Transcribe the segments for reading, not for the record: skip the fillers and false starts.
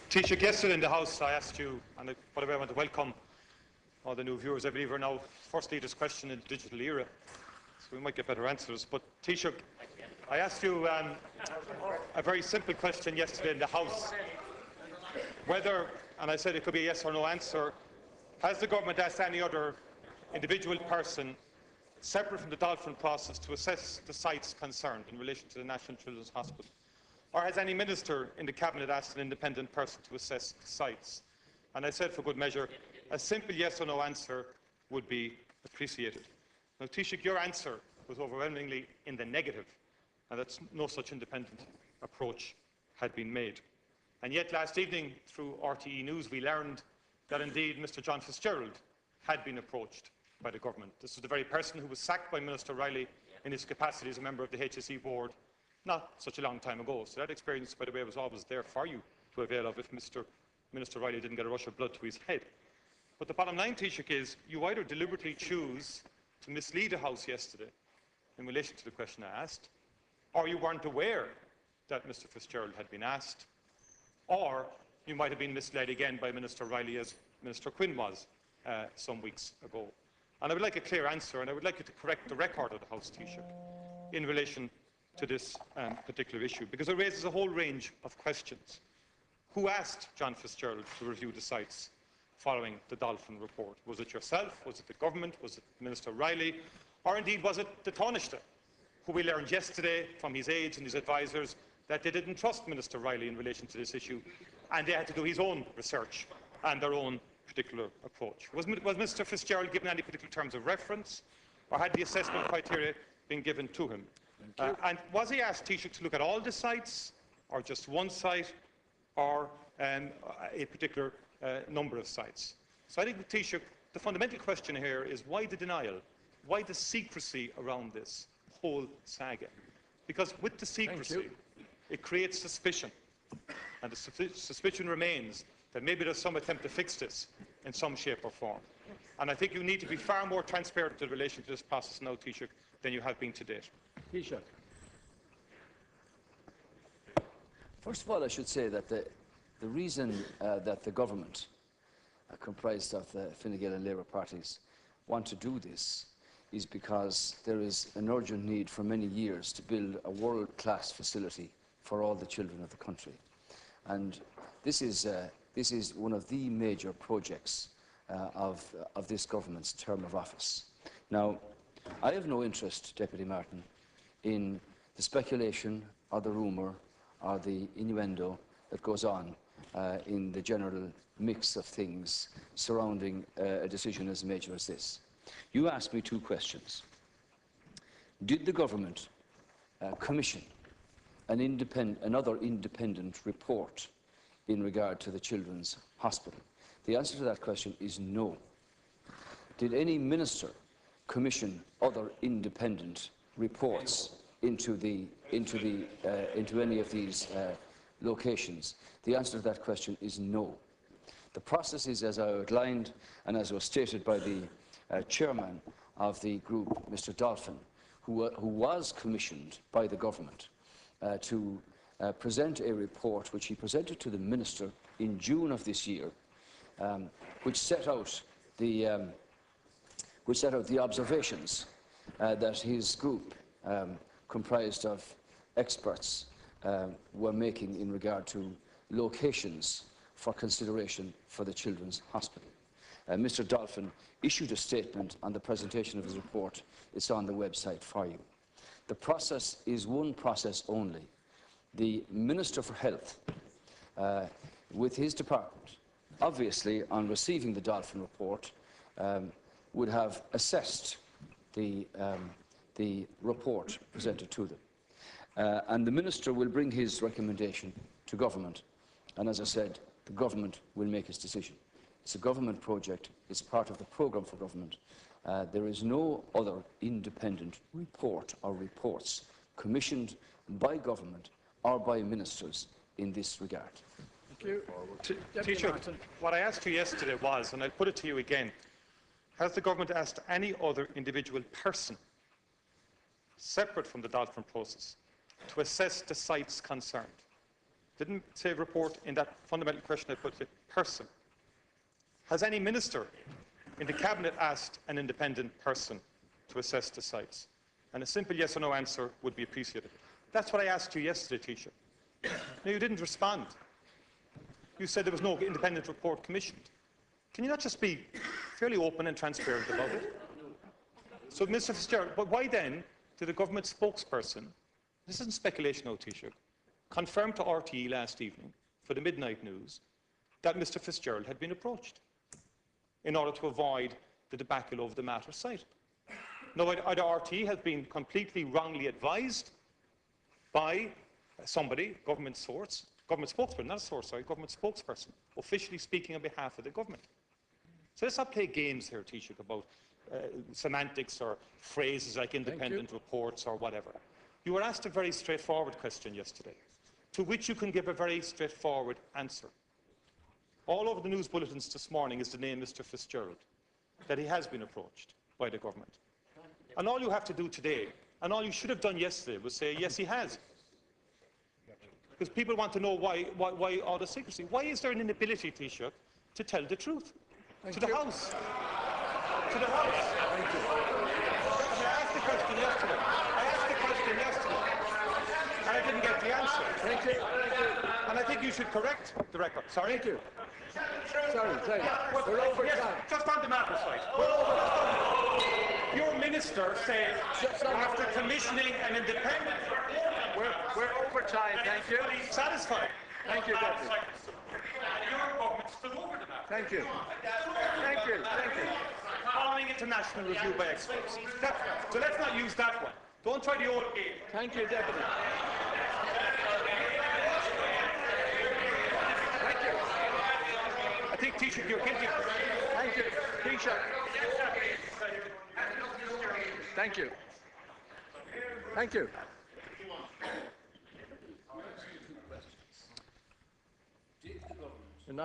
Taoiseach, yesterday in the House I asked you, and by the way I want to welcome all the new viewers I believe are now first leaders' question in the digital era, so we might get better answers. But Taoiseach, I asked you a very simple question yesterday in the House, whether, and I said it could be a yes or no answer, has the government asked any other individual person separate from the Dolphin process to assess the sites concerned in relation to the National Children's Hospital? Or has any minister in the Cabinet asked an independent person to assess the sites? And I said, for good measure, a simple yes or no answer would be appreciated. Now, Taoiseach, your answer was overwhelmingly in the negative, and that no such independent approach had been made. And yet, last evening, through RTE News, we learned that indeed Mr John Fitzgerald had been approached by the government. This is the very person who was sacked by Minister Riley in his capacity as a member of the HSE board not such a long time ago. So that experience, by the way, was always there for you to avail of if Minister Riley didn't get a rush of blood to his head. But the bottom line, Taoiseach, is you either deliberately choose to mislead the House yesterday in relation to the question I asked, or you weren't aware that Mr Fitzgerald had been asked, or you might have been misled again by Minister Riley, as Minister Quinn was some weeks ago. And I would like a clear answer, and I would like you to correct the record of the House, Taoiseach, in relation to this particular issue, because it raises a whole range of questions. Who asked John Fitzgerald to review the sites following the Dolphin report? Was it yourself? Was it the government? Was it Minister Riley? Or indeed was it the Taoiseach, who we learned yesterday from his aides and his advisers that they didn't trust Minister Riley in relation to this issue, and they had to do his own research and their own particular approach? Was Mr Fitzgerald given any particular terms of reference, or had the assessment criteria been given to him? And was he asked, Taoiseach, to look at all the sites, or just one site, or a particular number of sites? So I think, Taoiseach, the fundamental question here is why the denial? Why the secrecy around this whole saga? Because with the secrecy, it creates suspicion, and the suspicion remains that maybe there's some attempt to fix this in some shape or form. And I think you need to be far more transparent in relation to this process now, Taoiseach, than you have been to date. Taoiseach. First of all, I should say that the reason that the government, comprised of the Fine Gael and Labour parties, want to do this is because there is an urgent need for many years to build a world-class facility for all the children of the country. And this is one of the major projects of this government's term of office. Now, I have no interest, Deputy Martin, in the speculation or the rumour or the innuendo that goes on in the general mix of things surrounding a decision as major as this. You asked me two questions. Did the government commission another independent report in regard to the Children's Hospital? The answer to that question is no. Did any minister commission other independent reports into any of these locations? The answer to that question is no. The process is as I outlined and as was stated by the chairman of the group, Mr Dolphin, who was commissioned by the government to present a report which he presented to the minister in June of this year, which set out the observations that his group, comprised of experts, were making in regard to locations for consideration for the Children's Hospital. Mr Dolphin issued a statement on the presentation of his report. It's on the website for you. The process is one process only. The Minister for Health, with his department, obviously on receiving the Dolphin report, would have assessed the report presented to them. And the Minister will bring his recommendation to government. And as I said, the government will make its decision. It's a government project. It's part of the programme for government. There is no other independent report or reports commissioned by government or by ministers in this regard. Thank you. Taoiseach, what I asked you yesterday was, and I'll put it to you again, has the government asked any other individual person, separate from the Dolphin process, to assess the sites concerned? Didn't say report in that fundamental question I put to person. Has any minister in the Cabinet asked an independent person to assess the sites? And a simple yes or no answer would be appreciated. That's what I asked you yesterday, Taoiseach. No, you didn't respond. You said there was no independent report commissioned. Can you not just be fairly open and transparent about it? So, Mr. Fitzgerald, but why then did a government spokesperson, this isn't speculation now, Taoiseach, confirm to RTE last evening for the midnight news that Mr. Fitzgerald had been approached in order to avoid the debacle over the matter site? Now, either RTE has been completely wrongly advised by somebody, government spokesperson, not a source, sorry, government spokesperson, officially speaking on behalf of the government. So let's not play games here, Taoiseach, about semantics or phrases like independent reports or whatever. You were asked a very straightforward question yesterday, to which you can give a very straightforward answer. All over the news bulletins this morning is the name Mr. Fitzgerald, that he has been approached by the government. And all you have to do today, and all you should have done yesterday, was say, yes, he has. Because people want to know why all the secrecy. Why is there an inability, Taoiseach, to tell the truth? To the House. To the House. Thank you. I asked the question yesterday. And I didn't get the answer. Thank you. And I think you should correct the record. Sorry? Thank you. Sorry. We're over time. Just on the matter side. Your minister said, after commissioning an independent... We're over time. Thank you. Satisfied. Thank you, Deputy. Your government stood over the matter. Thank you. Following international review by experts. So let's not use that one. Don't try the old game. Thank you, Deputy. I think Taoiseach, you're guilty. Thank you. Taoiseach. Thank you. Thank you.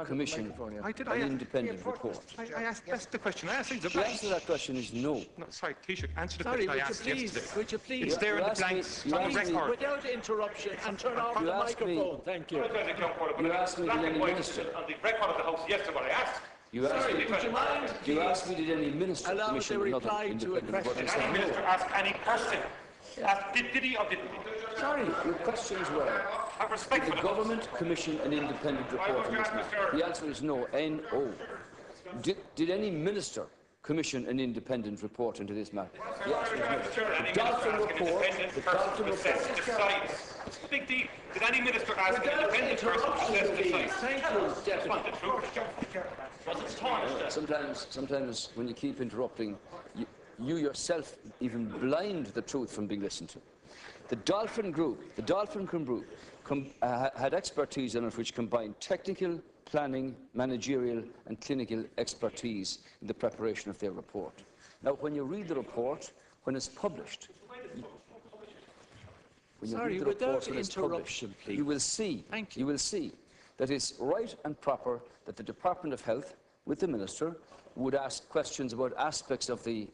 Commission an independent report? I asked, that's the question. I asked The answer to that question is no. No, sorry, Taoiseach, answer the question I asked yesterday. Would you please, It's there in the blanks, it's on the record. without interruption, and turn off the microphone. Thank you. You asked me, did any minister? On the record of the House yesterday, what I asked. You asked me, Would you mind, you asked me, did any minister allow commission the another reply to a independent report? I question? said Any minister no. ask any person. Did he or didn't he? Sorry, your questions were, Have respect did for the the House. government commission an independent report on this matter? The answer is no, N-O. Did any minister commission an independent report into this matter? The answer is no. The Dolphin report, Big deal. Did any minister ask an independent person to assess the site? Thank you, Deputy. Sometimes when you keep interrupting, you yourself even blind the truth from being listened to. The Dolphin Group had expertise on it which combined technical, planning, managerial and clinical expertise in the preparation of their report. Now, when you read the report, when it's published, you will see that it's right and proper that the Department of Health, with the Minister, would ask questions about aspects of the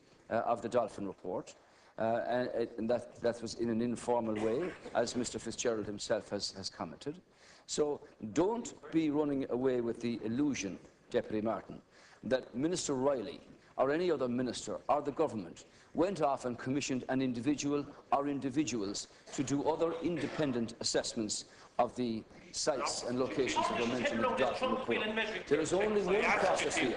Dolphin report, and that was in an informal way, as Mr. Fitzgerald himself has commented. So don't be running away with the illusion, Deputy Martin, that Minister Riley or any other minister or the government went off and commissioned an individual or individuals to do other independent assessments of the sites and locations that were mentioned in the Dolphin report. There is only one process here.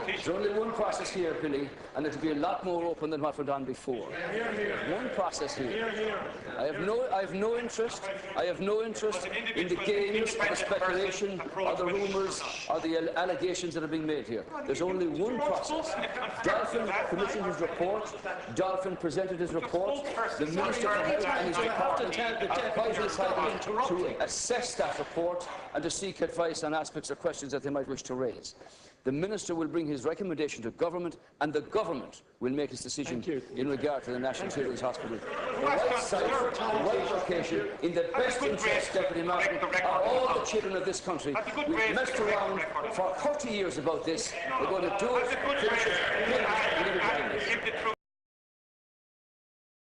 There's only one process here, Billy, and it will be a lot more open than what went on before. One process here. I have no interest in the games, the speculation, or the rumours, or the allegations that are being made here. There's only one process. Dolphin commissioned his report. Dolphin presented his report. The Minister for Health and his department are quite entitled to assess that report and to seek advice on aspects or questions that they might wish to raise. The Minister will bring his recommendation to Government, and the Government will make its decision in regard to the National Children's Hospital. The right site, the right location, in the best interest, Deputy Martin, of all the children of this country. We've messed around for 30 years about this. We're going to do it, finish it, and leave it behind us.